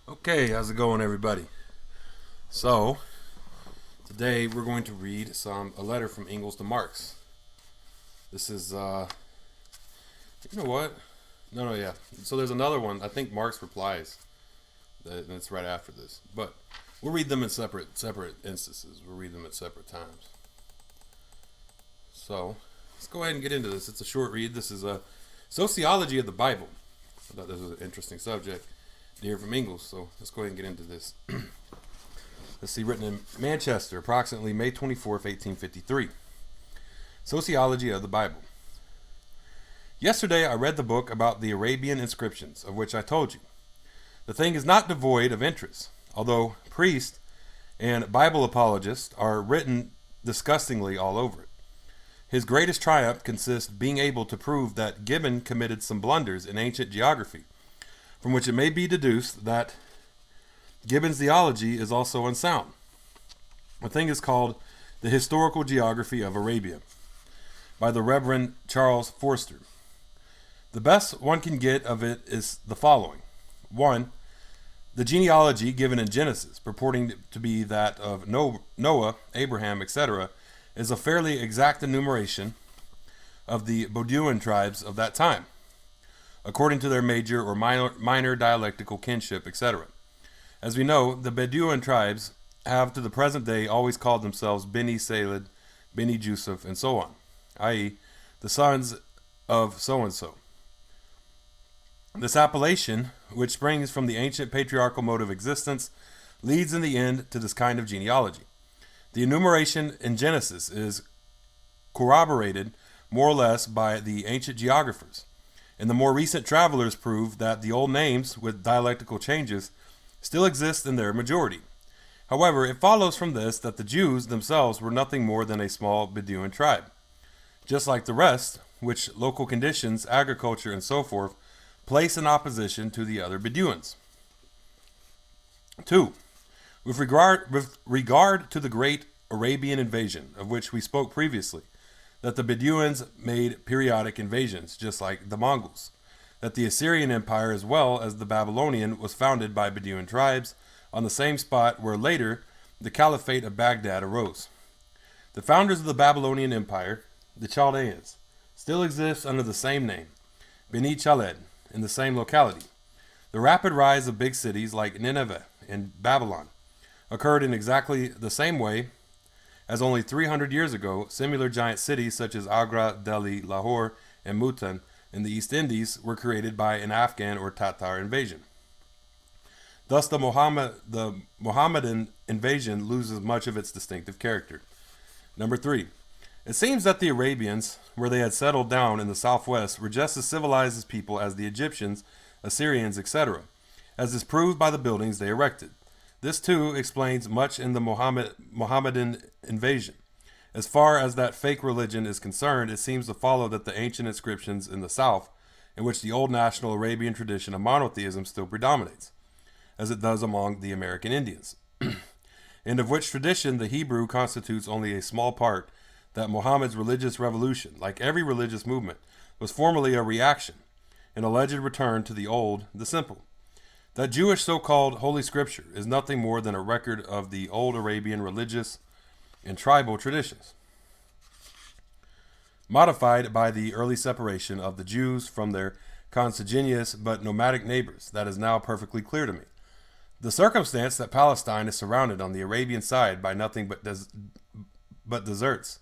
Okay, how's it going, everybody? So, today we're going to read a letter from Engels to Marx. This is, you know what? No, yeah. So there's another one. I think Marx replies. That's right after this. But we'll read them in separate instances. We'll read them at separate times. So, let's go ahead and get into this. It's a short read. This is a Sociology of the Bible. I thought this was an interesting subject to hear from Engels. So, let's go ahead and get into this. Let's see, written in Manchester, approximately May 24th, 1853. Sociology of the Bible. Yesterday I read the book about the Arabian inscriptions, of which I told you. The thing is not devoid of interest, although priests and Bible apologists are written disgustingly all over it. His greatest triumph consists in being able to prove that Gibbon committed some blunders in ancient geography, from which it may be deduced that Gibbon's theology is also unsound. The thing is called The Historical Geography of Arabia by the Reverend Charles Forster. The best one can get of it is the following. 1. The genealogy given in Genesis, purporting to be that of Noah, Abraham, etc., is a fairly exact enumeration of the Bedouin tribes of that time, according to their major or minor dialectical kinship, etc. As we know, the Bedouin tribes have to the present day always called themselves Beni Salid, Beni Jusuf, and so on, i.e., the sons of so-and-so. This appellation, which springs from the ancient patriarchal mode of existence, leads in the end to this kind of genealogy. The enumeration in Genesis is corroborated more or less by the ancient geographers, and the more recent travelers prove that the old names, with dialectical changes, still exist in their majority. However, it follows from this that the Jews themselves were nothing more than a small Bedouin tribe, just like the rest, which local conditions, agriculture, and so forth place in opposition to the other Bedouins. 2. With regard to the great Arabian invasion, of which we spoke previously, that the Bedouins made periodic invasions, just like the Mongols, that the Assyrian Empire as well as the Babylonian was founded by Bedouin tribes on the same spot where later the Caliphate of Baghdad arose. The founders of the Babylonian Empire, the Chaldeans, still exist under the same name, Beni Chaled, in the same locality. The rapid rise of big cities like Nineveh and Babylon occurred in exactly the same way as only 300 years ago similar giant cities such as Agra, Delhi, Lahore, and Multan in the East Indies were created by an Afghan or Tatar invasion. Thus, the Mohammedan invasion loses much of its distinctive character. Number 3. It seems that the Arabians, where they had settled down in the southwest, were just as civilized as people as the Egyptians, Assyrians, etc., as is proved by the buildings they erected. This, too, explains much in the Mohammedan invasion. As far as that fake religion is concerned, it seems to follow that the ancient inscriptions in the south, in which the old national Arabian tradition of monotheism still predominates, as it does among the American Indians, and of which tradition the Hebrew constitutes only a small part, that Muhammad's religious revolution, like every religious movement, was formerly a reaction, an alleged return to the old, the simple. That Jewish so-called Holy Scripture is nothing more than a record of the old Arabian religious and tribal traditions, modified by the early separation of the Jews from their consanguineous but nomadic neighbors. That is now perfectly clear to me. The circumstance that Palestine is surrounded on the Arabian side by nothing but deserts,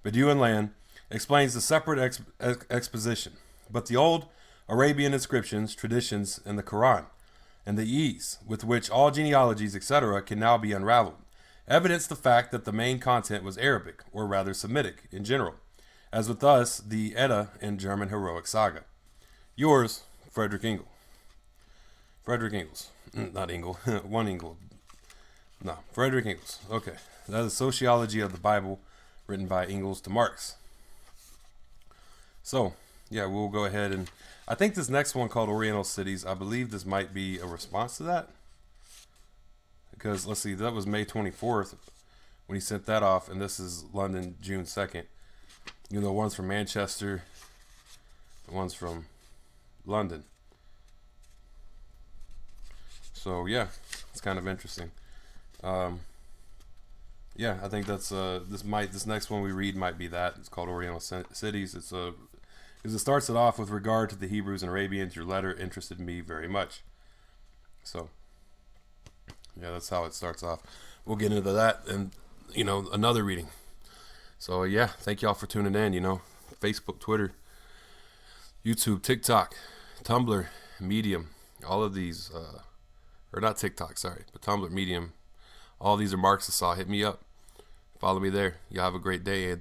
Bedouin land, explains the separate exposition. But the old Arabian inscriptions, traditions, and the Quran, and the ease with which all genealogies, etc., can now be unraveled, evidence the fact that the main content was Arabic, or rather Semitic, in general, as with us, the Edda and German heroic saga. Yours, Frederick Engels. Frederick Engels. Not Engel. One Engel. No, Frederick Engels. Okay. That is Sociology of the Bible, written by Engels to Marx. So, yeah, we'll go ahead and... I think this next one called Oriental Cities, I believe this might be a response to that. Because, let's see, that was May 24th when he sent that off, and this is London, June 2nd. You know, one's from Manchester, the one's from London. So yeah, it's kind of interesting. Um, yeah, I think that's this next one we read might be that. It's called Oriental Cities. It's a because it starts it off with regard to the Hebrews and Arabians. Your letter interested me very much. So yeah, that's how it starts off. We'll get into that and another reading. So yeah, thank y'all for tuning in. Facebook, Twitter, YouTube, TikTok, Tumblr, Medium, all of these, or not TikTok, sorry, but Tumblr, Medium, all these are Marxists. Hit me up. Follow me there. Y'all have a great day.